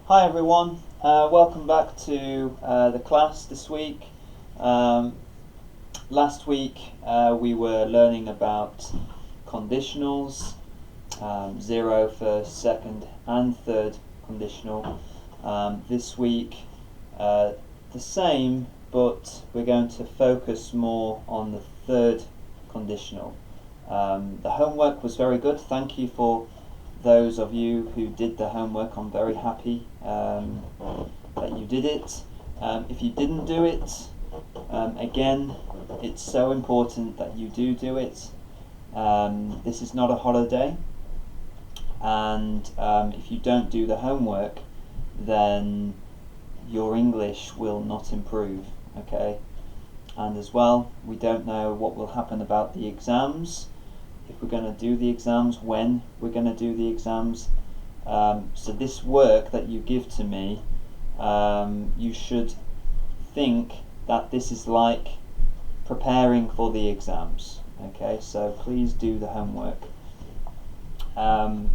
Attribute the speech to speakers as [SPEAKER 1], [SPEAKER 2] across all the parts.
[SPEAKER 1] Hi everyone, welcome back to the class this week. Last week we were learning about conditionals, zero, first, second and third conditional. This week the same, but we're going to focus more on the third conditional. The homework was very good, thank you for those of you who did the homework. I'm very happy that you did it. If you didn't do it, again, it's so important that you do it. This is not a holiday, and if you don't do the homework, then your English will not improve, okay? And as well, we don't know what will happen about the exams, if we're going to do the exams, when we're going to do the exams. So this work that you give to me, you should think that this is like preparing for the exams. Okay, so please do the homework.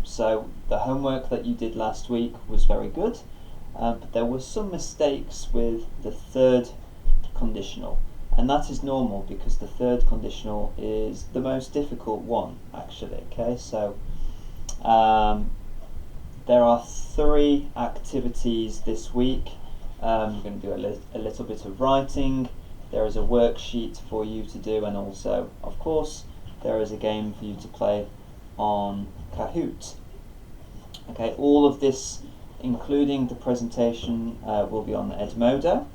[SPEAKER 1] So the homework that you did last week was very good, but there were some mistakes with the third conditional. And that is normal because the third conditional is the most difficult one, actually. Okay, so there are 3 activities this week. We're going to do a little bit of writing. There is a worksheet for you to do, and also, of course, there is a game for you to play on Kahoot. Okay, all of this, including the presentation, will be on Edmodo.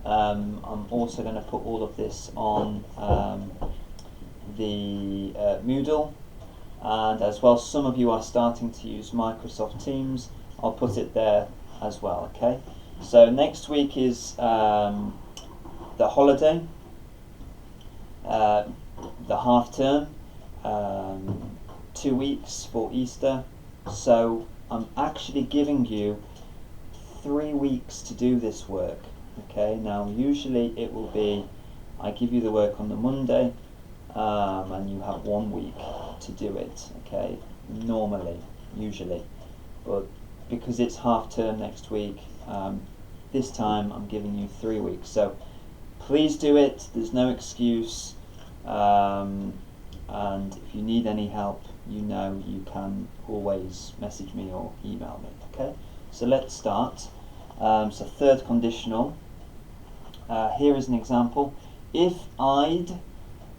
[SPEAKER 1] I'm also going to put all of this on the Moodle, and as well, some of you are starting to use Microsoft Teams. I'll put it there as well. Okay, so next week is the holiday, the half term, 2 weeks for Easter. So I'm actually giving you 3 weeks to do this work. Okay, now usually it will be, I give you the work on the Monday, and you have 1 week to do it, okay, normally, usually, but because it's half term next week, this time I'm giving you 3 weeks, so please do it, there's no excuse, and if you need any help, you know you can always message me or email me, okay, so let's start. So third conditional. Here is an example. If I'd,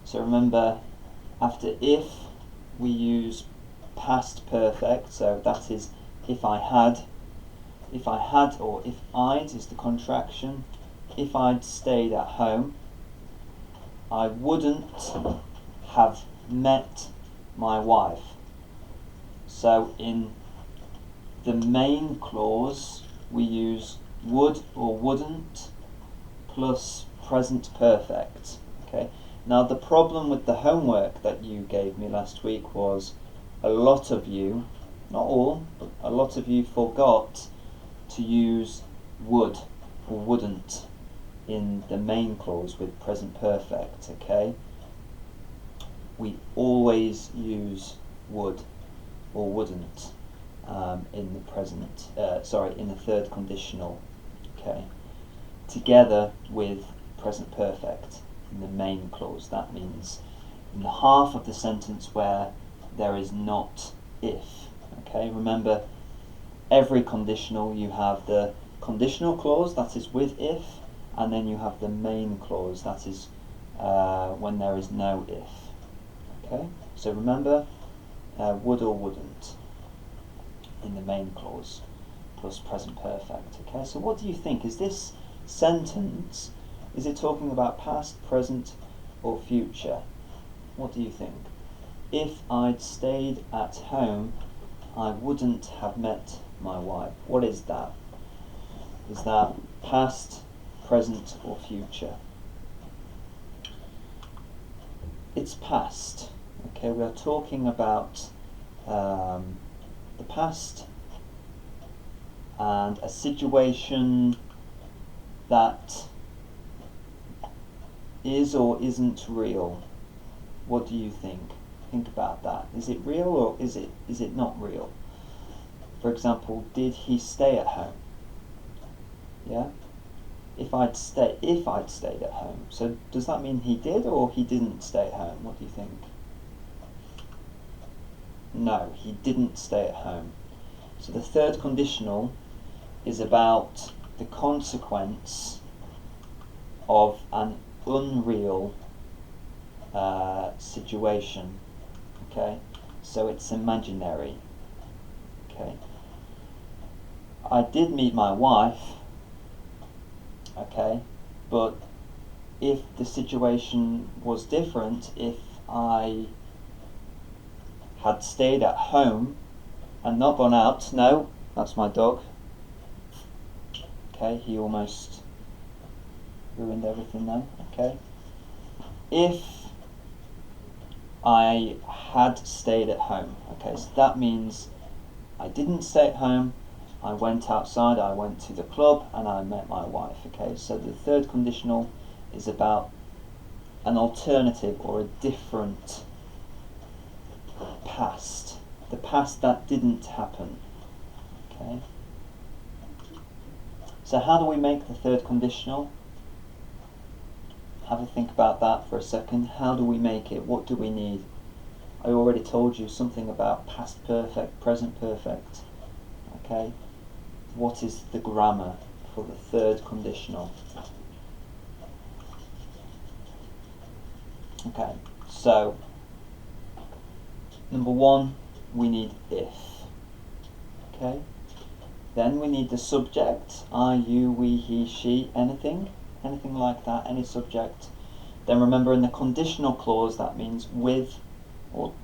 [SPEAKER 1] so remember, after if we use past perfect, so that is if I had, or if I'd is the contraction. If I'd stayed at home, I wouldn't have met my wife. So in the main clause, we use would or wouldn't plus present perfect. Okay. Now the problem with the homework that you gave me last week was a lot of you, not all, but a lot of you forgot to use would or wouldn't in the main clause with present perfect. Okay. We always use would or wouldn't in the present, in the third conditional, okay, together with present perfect in the main clause. That means in the half of the sentence where there is not if, okay. Remember, every conditional you have the conditional clause, that is with if, and then you have the main clause, that is when there is no if, okay. So remember, would or wouldn't in the main clause plus present perfect. Okay, so what do you think? Is this sentence, is it talking about past, present or future? What do you think? If I'd stayed at home, I wouldn't have met my wife. What is that? Is that past, present or future? It's past. Okay, we are talking about the past and a situation that is or isn't real. What do you think? Think about that. Is it real or is it not real? For example, did he stay at home? Yeah? If I'd stayed at home. So does that mean he did or he didn't stay at home? What do you think? No, he didn't stay at home. So the third conditional is about the consequence of an unreal situation. Okay, so it's imaginary. Okay, I did meet my wife. Okay, but if the situation was different, if I had stayed at home and not gone out, no, that's my dog. Okay, he almost ruined everything then. Okay, if I had stayed at home, okay, so that means I didn't stay at home, I went outside, I went to the club and I met my wife. Okay, so the third conditional is about an alternative or a different past, the past that didn't happen. Okay, so how do we make the third conditional? Have a think about that for a second. How do we make it? What do we need? I already told you something about past perfect, present perfect. Okay, what is the grammar for the third conditional? Okay, so number one, we need if. Okay, then we need the subject, I, you, we, he, she, anything like that, any subject. Then remember, in the conditional clause, that means with or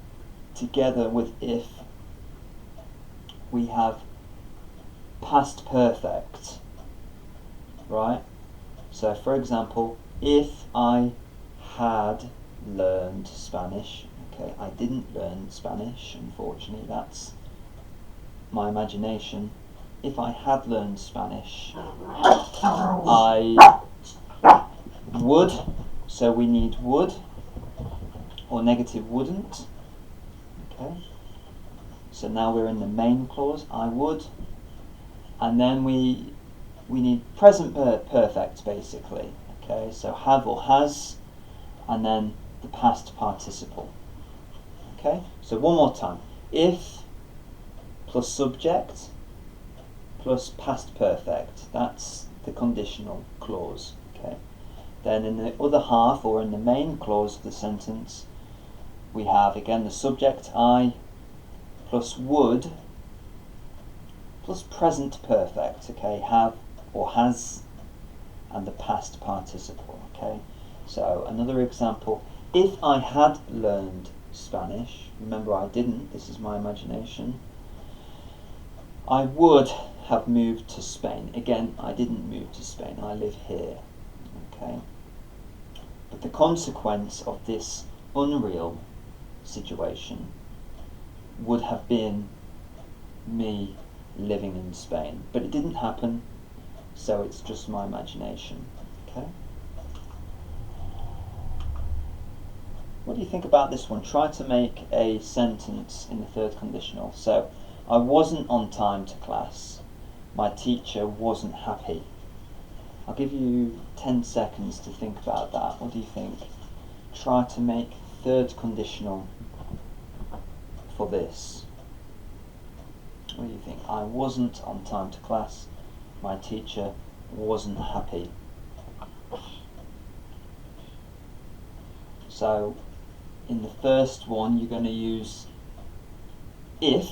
[SPEAKER 1] together with if, we have past perfect, right? So for example, if I had learned Spanish, okay, I didn't learn Spanish, unfortunately, that's my imagination. If I had learned Spanish, I would, so we need would, or negative wouldn't. Okay, so now we're in the main clause, I would, and then we need present perfect basically. Okay, so have or has, and then the past participle. Okay, so one more time. If plus subject plus past perfect, that's the conditional clause. Okay, then in the other half, or in the main clause of the sentence, we have again the subject I plus would plus present perfect. Okay, have or has, and the past participle. Okay, so another example, if I had learned Spanish, remember I didn't, this is my imagination, I would have moved to Spain. Again, I didn't move to Spain, I live here. Okay, but the consequence of this unreal situation would have been me living in Spain, but it didn't happen, so it's just my imagination. Okay, what do you think about this one? Try to make a sentence in the third conditional. So, I wasn't on time to class, my teacher wasn't happy. I'll give you 10 seconds to think about that. What do you think? Try to make third conditional for this. What do you think? I wasn't on time to class, my teacher wasn't happy. So in the first one you're going to use if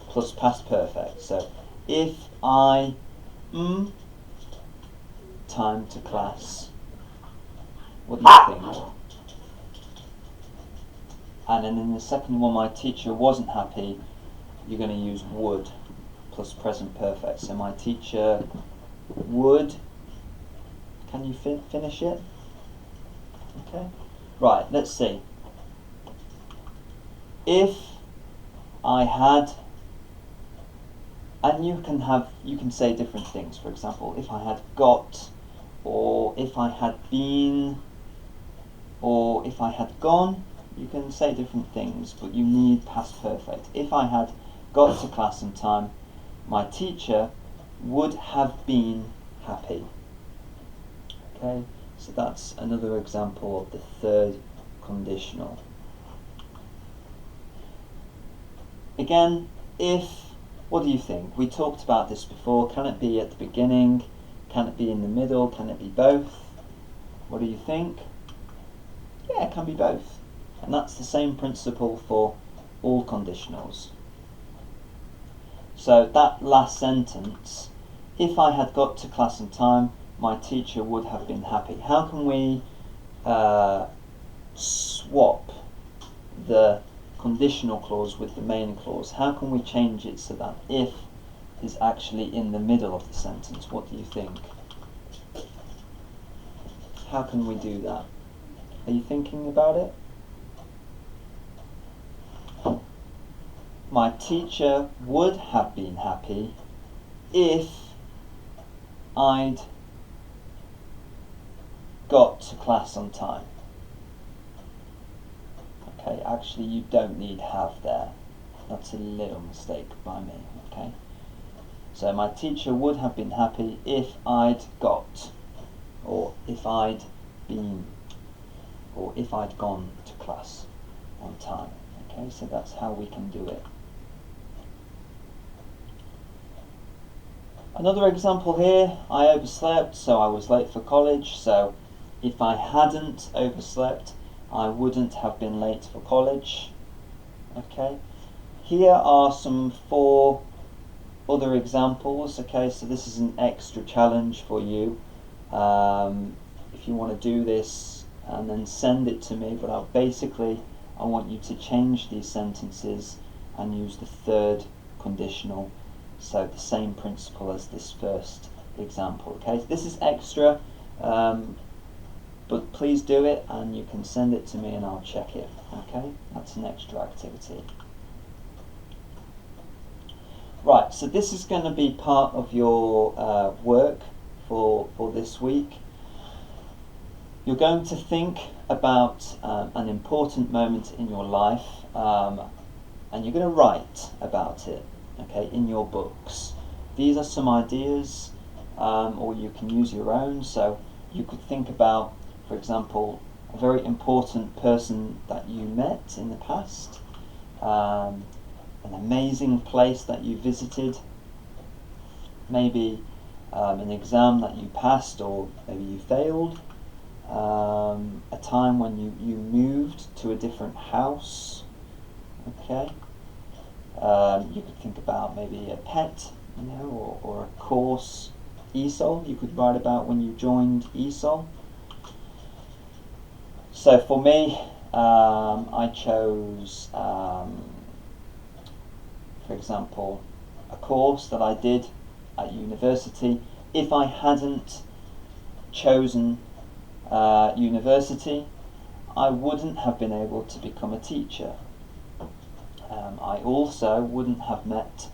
[SPEAKER 1] plus past perfect. So if I time to class, what do you think? And then in the second one, my teacher wasn't happy, you're going to use would plus present perfect. So my teacher would, can you finish it? Okay, right, let's see. If I had, and you can say different things. For example, if I had got, or if I had been, or if I had gone, you can say different things, but you need past perfect. If I had got to class on time, My teacher would have been happy. Okay, so that's another example of the third conditional. Again, if, what do you think? We talked about this before. Can it be at the beginning? Can it be in the middle? Can it be both? What do you think? Yeah, it can be both. And that's the same principle for all conditionals. So that last sentence, if I had got to class on time, my teacher would have been happy. How can we swap the conditional clause with the main clause? How can we change it so that if is actually in the middle of the sentence? What do you think? How can we do that? Are you thinking about it? My teacher would have been happy if I'd got to class on time. Okay, actually you don't need have there. That's a little mistake by me, okay? So my teacher would have been happy if I'd got, or if I'd been, or if I'd gone to class on time. Okay, so that's how we can do it. Another example here, I overslept, so I was late for college. So if I hadn't overslept, I wouldn't have been late for college. Okay, here are some 4 other examples. Okay, so this is an extra challenge for you. If you want to do this and then send it to me, but I want you to change these sentences and use the third conditional. So the same principle as this first example. Okay, this is extra, but please do it and you can send it to me and I'll check it. Okay, that's an extra activity. Right, so this is going to be part of your work for this week. You're going to think about an important moment in your life and you're going to write about it, okay, in your books. These are some ideas, or you can use your own. So you could think about, for example, a very important person that you met in the past, an amazing place that you visited, maybe an exam that you passed or maybe you failed, a time when you moved to a different house. Okay, you could think about maybe a pet, you know, or a course. Esol, you could write about when you joined Esol. So for me, I chose, for example, a course that I did at university. If I hadn't chosen university, I wouldn't have been able to become a teacher. I also wouldn't have met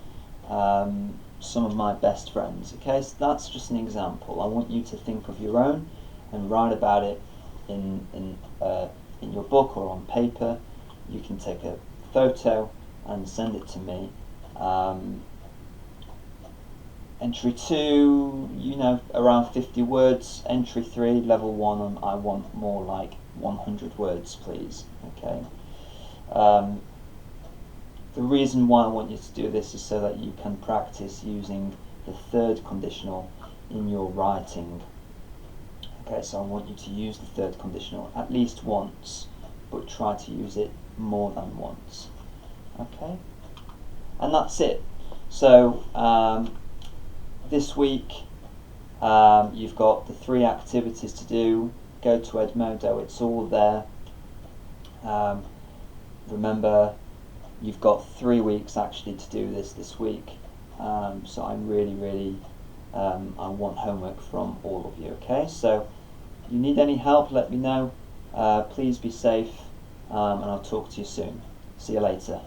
[SPEAKER 1] some of my best friends. Okay, so that's just an example. I want you to think of your own and write about it in your book or on paper. You can take a photo and send it to me. Entry 2, you know, around 50 words. Entry 3, level 1, I want more like 100 words, please. Okay. The reason why I want you to do this is so that you can practice using the third conditional in your writing. Okay, so I want you to use the third conditional at least once, but try to use it more than once. Okay, and that's it. So this week you've got the 3 activities to do. Go to Edmodo, it's all there. Remember, you've got 3 weeks actually to do this week. So I really I want homework from all of you. Okay, so if you need any help, let me know. Please be safe, and I'll talk to you soon. See you later.